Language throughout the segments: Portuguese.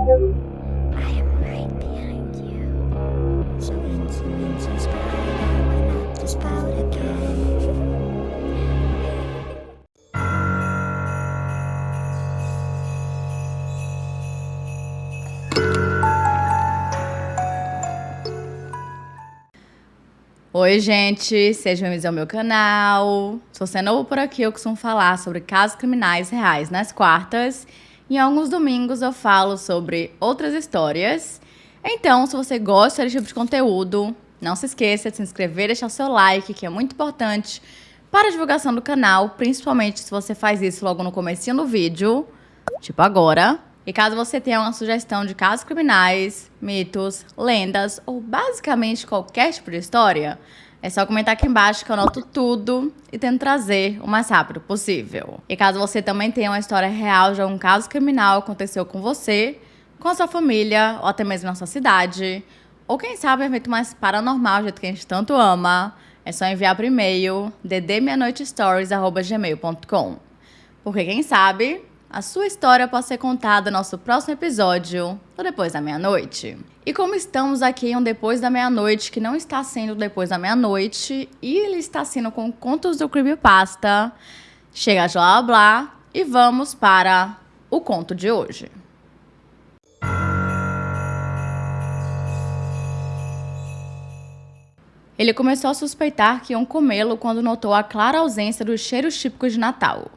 I am right behind you. So inspired, why not just pout again? Oi, gente! Sejam bem-vindos ao meu canal. Se você é novo por aqui, eu costumo falar sobre casos criminais reais nas quartas. E em alguns domingos eu falo sobre outras histórias. Então, se você gosta desse tipo de conteúdo, não se esqueça de se inscrever e deixar o seu like, que é muito importante para a divulgação do canal, principalmente se você faz isso logo no comecinho do vídeo, tipo agora. E caso você tenha uma sugestão de casos criminais, mitos, lendas ou basicamente qualquer tipo de história, é só comentar aqui embaixo que eu anoto tudo e tento trazer o mais rápido possível. E caso você também tenha uma história real de algum caso criminal que aconteceu com você, com a sua família ou até mesmo na sua cidade, ou quem sabe um evento mais paranormal, do jeito que a gente tanto ama, é só enviar por e-mail ddmeanoitestories@gmail.com. Porque quem sabe a sua história pode ser contada no nosso próximo episódio, ou depois da meia-noite. E como estamos aqui em um depois da meia-noite, que não está sendo depois da meia-noite, e ele está sendo com contos do Creepypasta, chega de blá blá blá, e vamos para o conto de hoje. Ele começou a suspeitar que iam comê-lo quando notou a clara ausência dos cheiros típicos de Natal.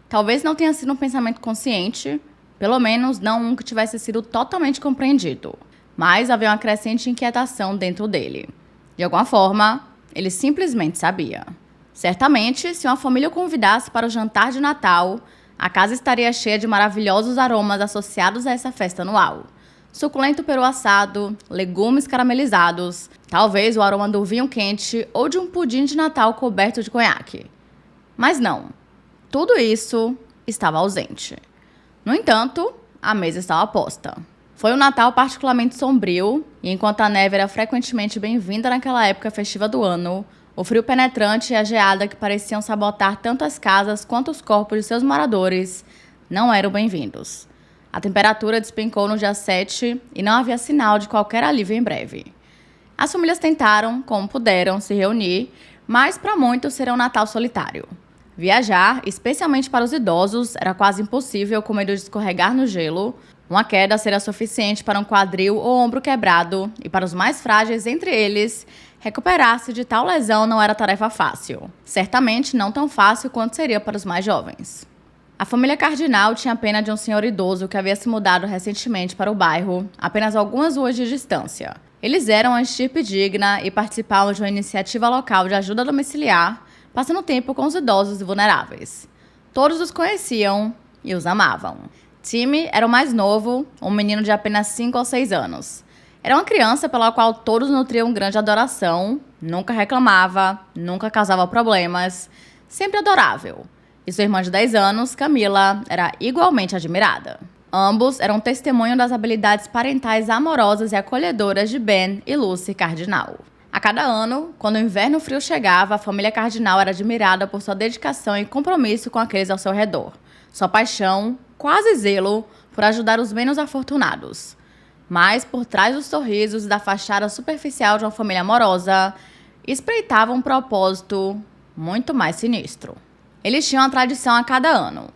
Talvez não tenha sido um pensamento consciente, pelo menos não um que tivesse sido totalmente compreendido. Mas havia uma crescente inquietação dentro dele. De alguma forma, ele simplesmente sabia. Certamente, se uma família o convidasse para o jantar de Natal, a casa estaria cheia de maravilhosos aromas associados a essa festa anual. Suculento peru assado, legumes caramelizados, talvez o aroma do vinho quente ou de um pudim de Natal coberto de conhaque. Mas não. Tudo isso estava ausente. No entanto, a mesa estava posta. Foi um Natal particularmente sombrio, e enquanto a neve era frequentemente bem-vinda naquela época festiva do ano, o frio penetrante e a geada que pareciam sabotar tanto as casas quanto os corpos de seus moradores não eram bem-vindos. A temperatura despencou no dia 7 e não havia sinal de qualquer alívio em breve. As famílias tentaram, como puderam, se reunir, mas para muitos será um Natal solitário. Viajar, especialmente para os idosos, era quase impossível com medo de escorregar no gelo. Uma queda seria suficiente para um quadril ou ombro quebrado, e para os mais frágeis entre eles, recuperar-se de tal lesão não era tarefa fácil. Certamente não tão fácil quanto seria para os mais jovens. A família Cardinal tinha pena de um senhor idoso que havia se mudado recentemente para o bairro, apenas algumas ruas de distância. Eles eram uma estirpe digna e participavam de uma iniciativa local de ajuda domiciliar, passando tempo com os idosos e vulneráveis. Todos os conheciam e os amavam. Timmy era o mais novo, um menino de apenas 5 ou 6 anos. Era uma criança pela qual todos nutriam grande adoração, nunca reclamava, nunca causava problemas, sempre adorável. E sua irmã de 10 anos, Camila, era igualmente admirada. Ambos eram testemunho das habilidades parentais amorosas e acolhedoras de Ben e Lucy Cardinal. A cada ano, quando o inverno frio chegava, a família Cardinal era admirada por sua dedicação e compromisso com aqueles ao seu redor. Sua paixão, quase zelo, por ajudar os menos afortunados. Mas, por trás dos sorrisos e da fachada superficial de uma família amorosa, espreitava um propósito muito mais sinistro. Eles tinham uma tradição a cada ano.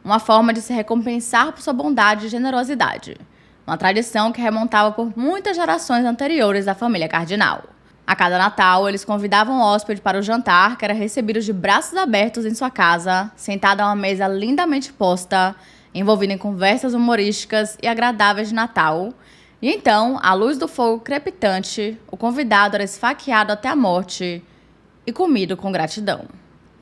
Uma forma de se recompensar por sua bondade e generosidade. Uma tradição que remontava por muitas gerações anteriores da família Cardinal. A cada Natal, eles convidavam o hóspede para o jantar, que era recebido de braços abertos em sua casa, sentado a uma mesa lindamente posta, envolvido em conversas humorísticas e agradáveis de Natal. E então, à luz do fogo crepitante, o convidado era esfaqueado até a morte e comido com gratidão.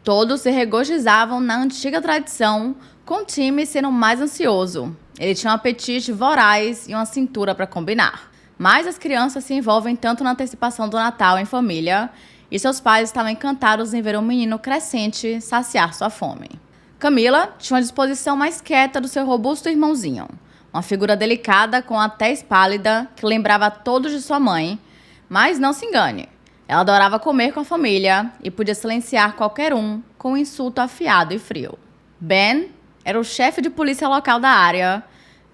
Todos se regozijavam na antiga tradição, com Timmy sendo o mais ansioso. Ele tinha um apetite voraz e uma cintura para combinar. Mas as crianças se envolvem tanto na antecipação do Natal em família, e seus pais estavam encantados em ver um menino crescente saciar sua fome. Camila tinha uma disposição mais quieta do seu robusto irmãozinho, uma figura delicada com a tez pálida que lembrava a todos de sua mãe, mas não se engane, ela adorava comer com a família e podia silenciar qualquer um com um insulto afiado e frio. Ben era o chefe de polícia local da área,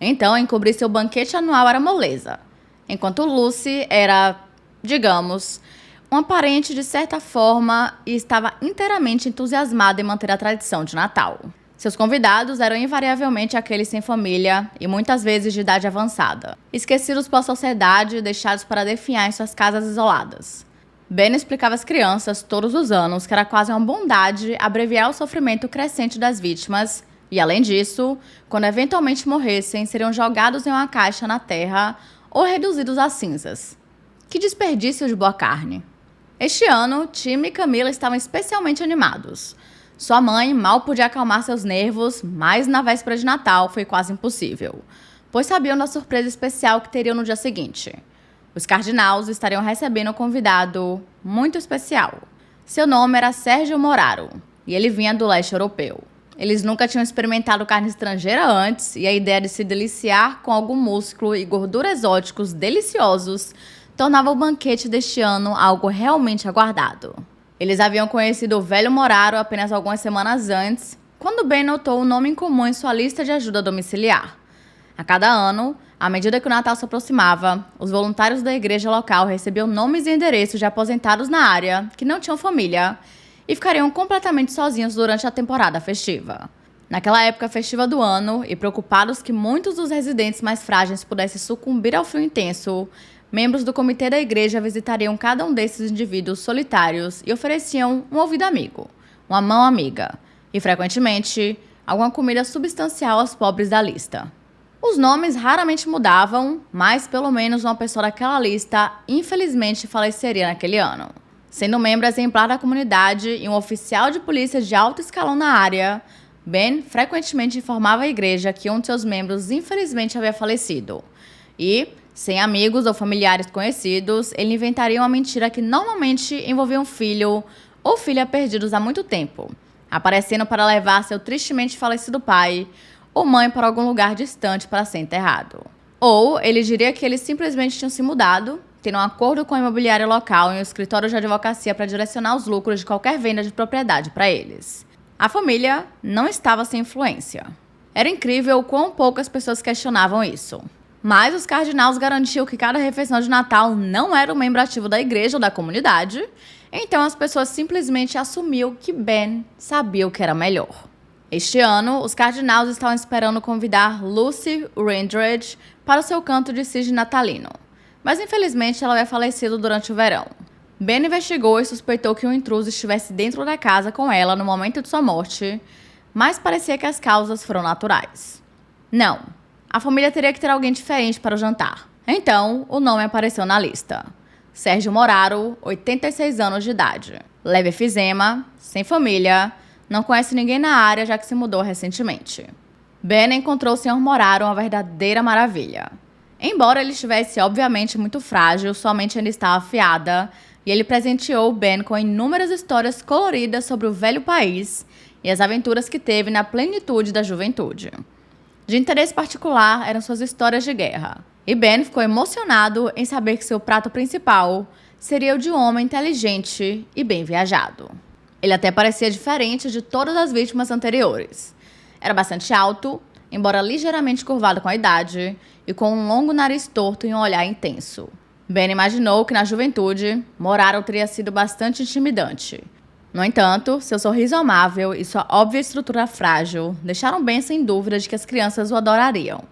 Então, encobrir seu banquete anual era moleza, enquanto Lucy era, digamos, uma parente de certa forma e estava inteiramente entusiasmada em manter a tradição de Natal. Seus convidados eram invariavelmente aqueles sem família e muitas vezes de idade avançada, esquecidos pela sociedade e deixados para definhar em suas casas isoladas. Ben explicava às crianças todos os anos que era quase uma bondade abreviar o sofrimento crescente das vítimas e, além disso, quando eventualmente morressem, seriam jogados em uma caixa na terra ou reduzidos a cinzas. Que desperdício de boa carne! Este ano, Tim e Camila estavam especialmente animados. Sua mãe mal podia acalmar seus nervos, mas na véspera de Natal foi quase impossível, pois sabiam da surpresa especial que teriam no dia seguinte. Os Cardinals estariam recebendo um convidado muito especial. Seu nome era Sérgio Moraro, e ele vinha do leste europeu. Eles nunca tinham experimentado carne estrangeira antes, e a ideia de se deliciar com algum músculo e gordura exóticos deliciosos tornava o banquete deste ano algo realmente aguardado. Eles haviam conhecido o velho Moraro apenas algumas semanas antes, quando Ben notou um nome incomum em sua lista de ajuda domiciliar. A cada ano, à medida que o Natal se aproximava, os voluntários da igreja local recebiam nomes e endereços de aposentados na área que não tinham família e ficariam completamente sozinhos durante a temporada festiva. Naquela época festiva do ano, e preocupados que muitos dos residentes mais frágeis pudessem sucumbir ao frio intenso, membros do comitê da igreja visitariam cada um desses indivíduos solitários e ofereciam um ouvido amigo, uma mão amiga e, frequentemente, alguma comida substancial aos pobres da lista. Os nomes raramente mudavam, mas pelo menos uma pessoa daquela lista infelizmente faleceria naquele ano. Sendo um membro exemplar da comunidade e um oficial de polícia de alto escalão na área, Ben frequentemente informava a igreja que um de seus membros infelizmente havia falecido. E, sem amigos ou familiares conhecidos, ele inventaria uma mentira que normalmente envolvia um filho ou filha perdidos há muito tempo, aparecendo para levar seu tristemente falecido pai ou mãe para algum lugar distante para ser enterrado. Ou ele diria que eles simplesmente tinham se mudado, tendo um acordo com a imobiliária local e um escritório de advocacia para direcionar os lucros de qualquer venda de propriedade para eles. A família não estava sem influência. Era incrível o quão poucas pessoas questionavam isso. Mas os Cardinals garantiam que cada refeição de Natal não era um membro ativo da igreja ou da comunidade, então as pessoas simplesmente assumiam que Ben sabia o que era melhor. Este ano, os Cardinals estavam esperando convidar Lucy Rendridge para o seu canto de cisne natalino, mas infelizmente ela havia falecido durante o verão. Ben investigou e suspeitou que um intruso estivesse dentro da casa com ela no momento de sua morte, mas parecia que as causas foram naturais. Não, a família teria que ter alguém diferente para o jantar. Então, o nome apareceu na lista. Sérgio Moraro, 86 anos de idade. Leve efizema, sem família, não conhece ninguém na área já que se mudou recentemente. Ben encontrou o Sr. Moraro uma verdadeira maravilha. Embora ele estivesse obviamente muito frágil, sua mente ainda estava afiada, e ele presenteou Ben com inúmeras histórias coloridas sobre o velho país e as aventuras que teve na plenitude da juventude. De interesse particular eram suas histórias de guerra, e Ben ficou emocionado em saber que seu prato principal seria o de um homem inteligente e bem viajado. Ele até parecia diferente de todas as vítimas anteriores. Era bastante alto, embora ligeiramente curvado com a idade, e com um longo nariz torto e um olhar intenso. Ben imaginou que na juventude, Moraro teria sido bastante intimidante. No entanto, seu sorriso amável e sua óbvia estrutura frágil deixaram Ben sem dúvida de que as crianças o adorariam.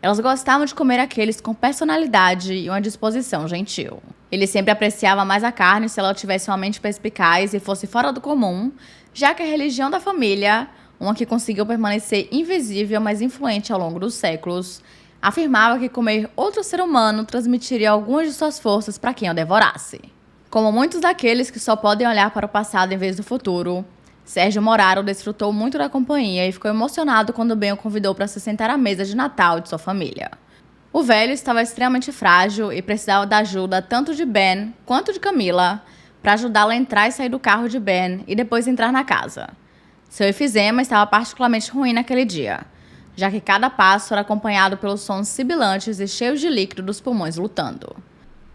Elas gostavam de comer aqueles com personalidade e uma disposição gentil. Ele sempre apreciava mais a carne se ela tivesse uma mente perspicaz e fosse fora do comum, já que a religião da família, uma que conseguiu permanecer invisível mas influente ao longo dos séculos, afirmava que comer outro ser humano transmitiria algumas de suas forças para quem o devorasse. Como muitos daqueles que só podem olhar para o passado em vez do futuro, Sérgio Moraro desfrutou muito da companhia e ficou emocionado quando Ben o convidou para se sentar à mesa de Natal de sua família. O velho estava extremamente frágil e precisava da ajuda tanto de Ben quanto de Camila para ajudá-la a entrar e sair do carro de Ben e depois entrar na casa. Seu efizema estava particularmente ruim naquele dia, já que cada passo era acompanhado pelos sons sibilantes e cheios de líquido dos pulmões lutando.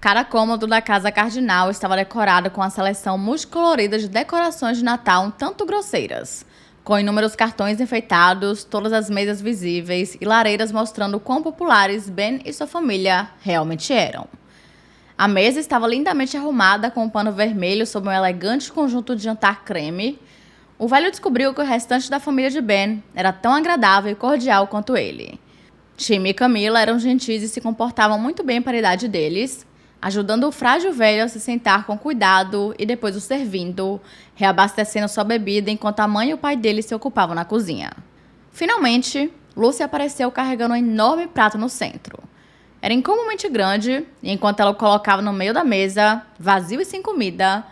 Cada cômodo da casa cardinal estava decorado com a seleção multicolorida de decorações de Natal um tanto grosseiras, com inúmeros cartões enfeitados, todas as mesas visíveis e lareiras mostrando quão populares Ben e sua família realmente eram. A mesa estava lindamente arrumada com um pano vermelho sobre um elegante conjunto de jantar creme. O velho descobriu que o restante da família de Ben era tão agradável e cordial quanto ele. Tim e Camila eram gentis e se comportavam muito bem para a idade deles, ajudando o frágil velho a se sentar com cuidado e depois o servindo, reabastecendo sua bebida enquanto a mãe e o pai dele se ocupavam na cozinha. Finalmente, Lucy apareceu carregando um enorme prato no centro. Era incomumente grande, e enquanto ela o colocava no meio da mesa, vazio e sem comida,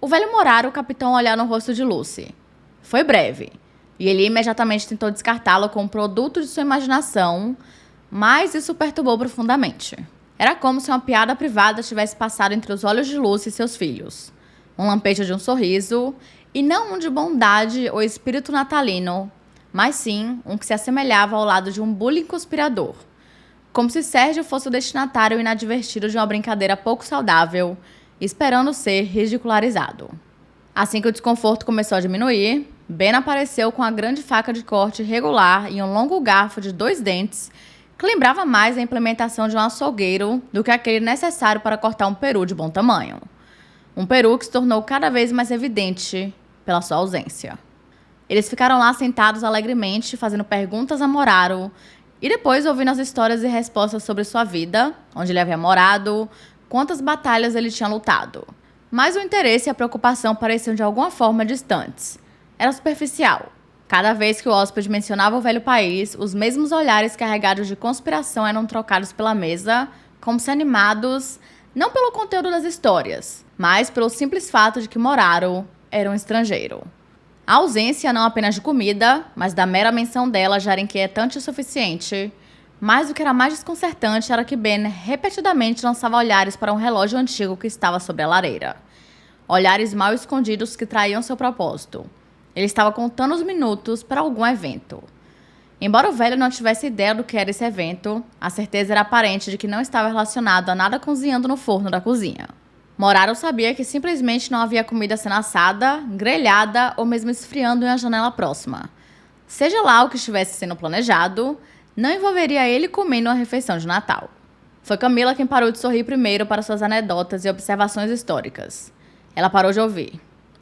o velho Moraro captou um olhar no rosto de Lucy. Foi breve, e ele imediatamente tentou descartá-lo como produto de sua imaginação, mas isso o perturbou profundamente. Era como se uma piada privada tivesse passado entre os olhos de Lucy e seus filhos. Um lampejo de um sorriso, e não um de bondade ou espírito natalino, mas sim um que se assemelhava ao lado de um bullying conspirador. Como se Sérgio fosse o destinatário inadvertido de uma brincadeira pouco saudável, esperando ser ridicularizado. Assim que o desconforto começou a diminuir, Ben apareceu com a grande faca de corte regular e um longo garfo de 2 dentes, que lembrava mais a implementação de um açougueiro do que aquele necessário para cortar um peru de bom tamanho. Um peru que se tornou cada vez mais evidente pela sua ausência. Eles ficaram lá sentados alegremente, fazendo perguntas a Moraro, e depois ouvindo as histórias e respostas sobre sua vida, onde ele havia morado, quantas batalhas ele tinha lutado. Mas o interesse e a preocupação pareciam de alguma forma distantes. Era superficial. Cada vez que o hóspede mencionava o velho país, os mesmos olhares carregados de conspiração eram trocados pela mesa, como se animados, não pelo conteúdo das histórias, mas pelo simples fato de que Moraro era um estrangeiro. A ausência não apenas de comida, mas da mera menção dela já era inquietante o suficiente. Mas o que era mais desconcertante era que Ben repetidamente lançava olhares para um relógio antigo que estava sobre a lareira. Olhares mal escondidos que traíam seu propósito. Ele estava contando os minutos para algum evento. Embora o velho não tivesse ideia do que era esse evento, a certeza era aparente de que não estava relacionado a nada cozinhando no forno da cozinha. Moraro sabia que simplesmente não havia comida sendo assada, grelhada ou mesmo esfriando em uma janela próxima. Seja lá o que estivesse sendo planejado, não envolveria ele comendo uma refeição de Natal. Foi Camila quem parou de sorrir primeiro para suas anedotas e observações históricas. Ela parou de ouvir.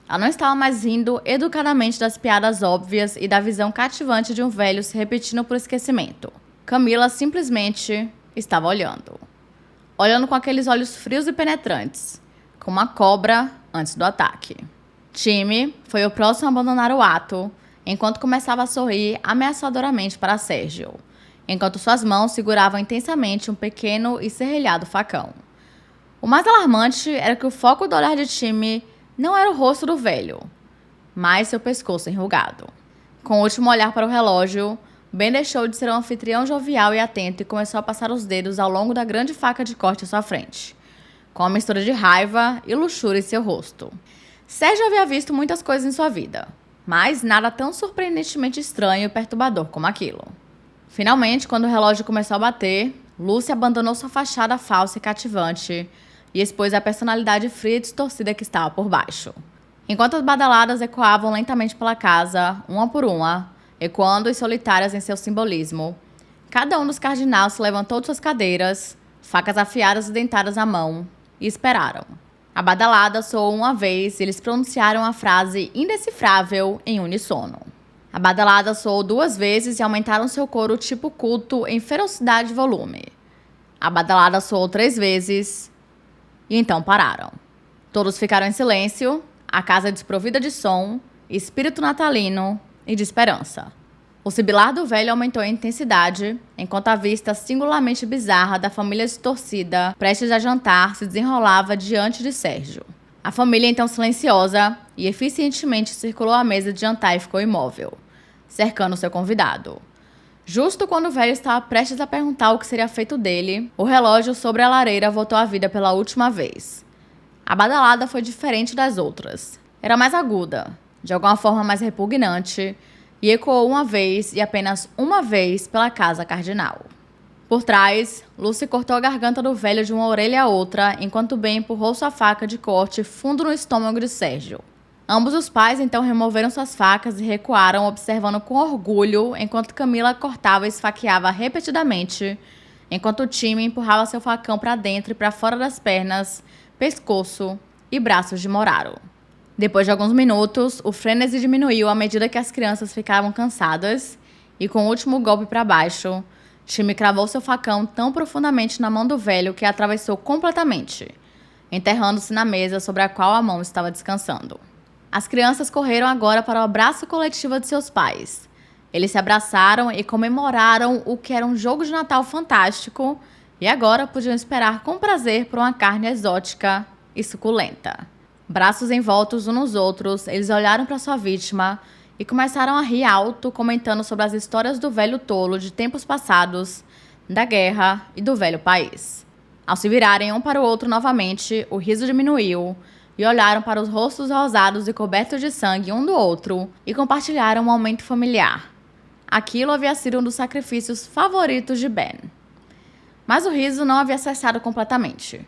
Ela não estava mais rindo educadamente das piadas óbvias e da visão cativante de um velho se repetindo por esquecimento. Camila simplesmente estava olhando. Olhando com aqueles olhos frios e penetrantes, como uma cobra antes do ataque. Tim foi o próximo a abandonar o ato, enquanto começava a sorrir ameaçadoramente para Sérgio, enquanto suas mãos seguravam intensamente um pequeno e serrilhado facão. O mais alarmante era que o foco do olhar de Tim não era o rosto do velho, mas seu pescoço enrugado. Com o último olhar para o relógio, Ben deixou de ser um anfitrião jovial e atento e começou a passar os dedos ao longo da grande faca de corte à sua frente, com uma mistura de raiva e luxúria em seu rosto. Sérgio havia visto muitas coisas em sua vida, mas nada tão surpreendentemente estranho e perturbador como aquilo. Finalmente, quando o relógio começou a bater, Lucy abandonou sua fachada falsa e cativante e expôs a personalidade fria e distorcida que estava por baixo. Enquanto as badaladas ecoavam lentamente pela casa, uma por uma, ecoando e solitárias em seu simbolismo, cada um dos cardinais se levantou de suas cadeiras, facas afiadas e dentadas à mão, e esperaram. A badalada soou uma vez e eles pronunciaram a frase indecifrável em uníssono. A badalada soou 2 vezes e aumentaram seu coro tipo culto em ferocidade e volume. A badalada soou 3 vezes e então pararam. Todos ficaram em silêncio, a casa desprovida de som, espírito natalino e de esperança. O sibilar do velho aumentou em intensidade, enquanto a vista singularmente bizarra da família distorcida, prestes a jantar, se desenrolava diante de Sérgio. A família, então silenciosa e eficientemente circulou a mesa de jantar e ficou imóvel, cercando seu convidado. Justo quando o velho estava prestes a perguntar o que seria feito dele, o relógio sobre a lareira voltou à vida pela última vez. A badalada foi diferente das outras. Era mais aguda, de alguma forma mais repugnante, e ecoou uma vez e apenas uma vez pela casa cardinal. Por trás, Lucy cortou a garganta do velho de uma orelha a outra, enquanto Ben empurrou sua faca de corte fundo no estômago de Sérgio. Ambos os pais então removeram suas facas e recuaram, observando com orgulho enquanto Camila cortava e esfaqueava repetidamente, enquanto o time empurrava seu facão para dentro e para fora das pernas, pescoço e braços de Moraro. Depois de alguns minutos, o frenesi diminuiu à medida que as crianças ficavam cansadas e, com o último golpe para baixo, Time cravou seu facão tão profundamente na mão do velho que a atravessou completamente, enterrando-se na mesa sobre a qual a mão estava descansando. As crianças correram agora para o abraço coletivo de seus pais. Eles se abraçaram e comemoraram o que era um jogo de Natal fantástico e agora podiam esperar com prazer por uma carne exótica e suculenta. Braços envoltos uns nos outros, eles olharam para sua vítima e começaram a rir alto, comentando sobre as histórias do velho tolo de tempos passados, da guerra e do velho país. Ao se virarem um para o outro novamente, o riso diminuiu e olharam para os rostos rosados e cobertos de sangue um do outro e compartilharam um momento familiar. Aquilo havia sido um dos sacrifícios favoritos de Ben. Mas o riso não havia cessado completamente.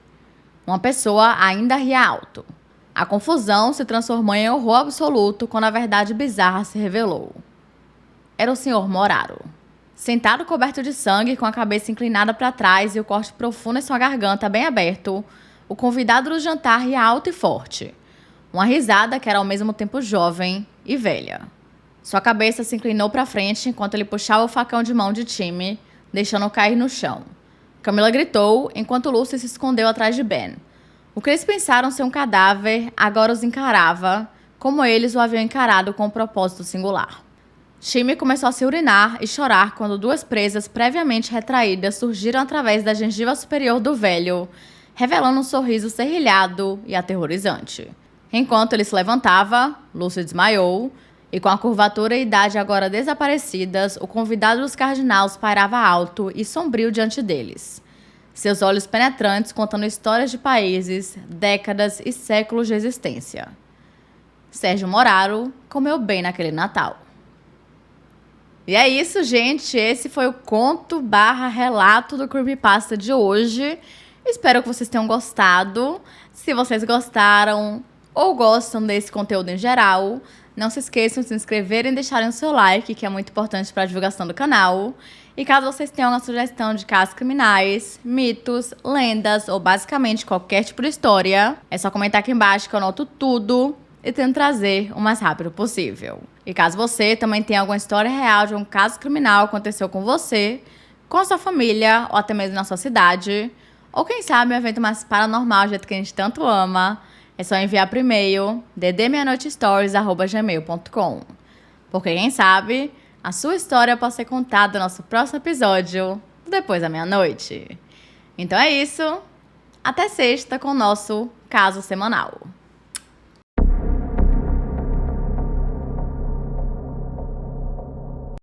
Uma pessoa ainda ria alto. A confusão se transformou em horror absoluto quando a verdade bizarra se revelou. Era o Sr. Moraro. Sentado coberto de sangue, com a cabeça inclinada para trás e o corte profundo em sua garganta bem aberto, o convidado do jantar ria alto e forte. Uma risada que era ao mesmo tempo jovem e velha. Sua cabeça se inclinou para frente enquanto ele puxava o facão de mão de Time, deixando-o cair no chão. Camila gritou enquanto Lucy se escondeu atrás de Ben. O que eles pensaram ser um cadáver agora os encarava, como eles o haviam encarado com um propósito singular. Time começou a se urinar e chorar quando duas presas previamente retraídas surgiram através da gengiva superior do velho, revelando um sorriso serrilhado e aterrorizante. Enquanto ele se levantava, Lucy desmaiou, e com a curvatura e idade agora desaparecidas, o convidado dos cardinais pairava alto e sombrio diante deles. Seus olhos penetrantes contando histórias de países, décadas e séculos de existência. Sérgio Moraro comeu bem naquele Natal. E é isso, gente. Esse foi o conto/relato do Creepypasta de hoje. Espero que vocês tenham gostado. Se vocês gostaram ou gostam desse conteúdo em geral, não se esqueçam de se inscreverem e deixarem o seu like, que é muito importante para a divulgação do canal. E caso vocês tenham uma sugestão de casos criminais, mitos, lendas ou basicamente qualquer tipo de história, é só comentar aqui embaixo que eu anoto tudo e tento trazer o mais rápido possível. E caso você também tenha alguma história real de um caso criminal que aconteceu com você, com a sua família ou até mesmo na sua cidade, ou quem sabe um evento mais paranormal, do jeito que a gente tanto ama, é só enviar por e-mail ddmeanoitestories@gmail.com. Porque quem sabe a sua história pode ser contada no nosso próximo episódio, depois da meia-noite. Então é isso. Até sexta com o nosso caso semanal.